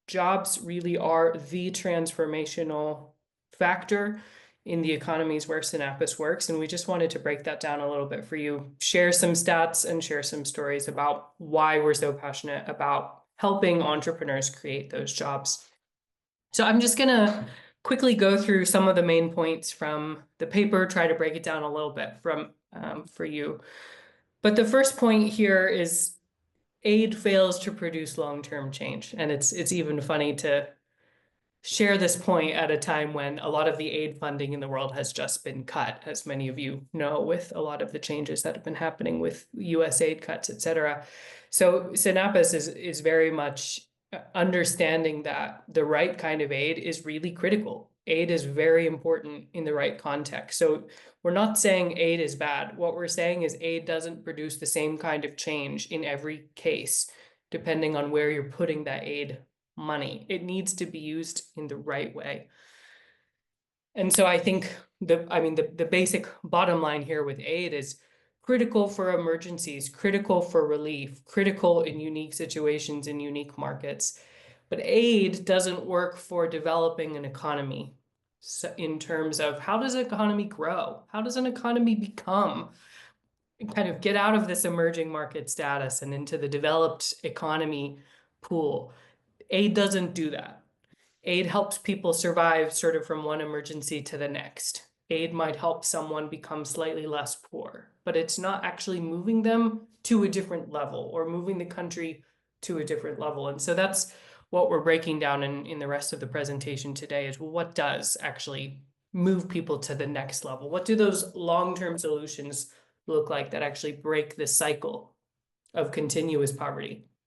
jobs really are the transformational factor in the economies where Synapis works. And we just wanted to break that down a little bit for you, share some stats and share some stories about why we're so passionate about helping entrepreneurs create those jobs. So I'm just going to quickly go through some of the main points from the paper, try to break it down a little bit for you. But the first point here is aid fails to produce long-term change. And it's even funny to share this point at a time when a lot of the aid funding in the world has just been cut, as many of you know, with a lot of the changes that have been happening with US aid cuts, et cetera. So Synapis is very much understanding that the right kind of aid is really critical. Aid is very important in the right context. So we're not saying aid is bad. What we're saying is aid doesn't produce the same kind of change in every case, depending on where you're putting that aid money. It needs to be used in the right way. And so I think the basic bottom line here with aid is critical for emergencies, critical for relief, critical in unique situations in unique markets. But aid doesn't work for developing an economy. So in terms of how does an economy grow? How does an economy become? Kind of get out of this emerging market status and into the developed economy pool. Aid doesn't do that. Aid helps people survive sort of from one emergency to the next. Aid might help someone become slightly less poor, but it's not actually moving them to a different level or moving the country to a different level. And so that's what we're breaking down in the rest of the presentation today is, well, what does actually move people to the next level? What do those long-term solutions look like that actually break the cycle of continuous poverty?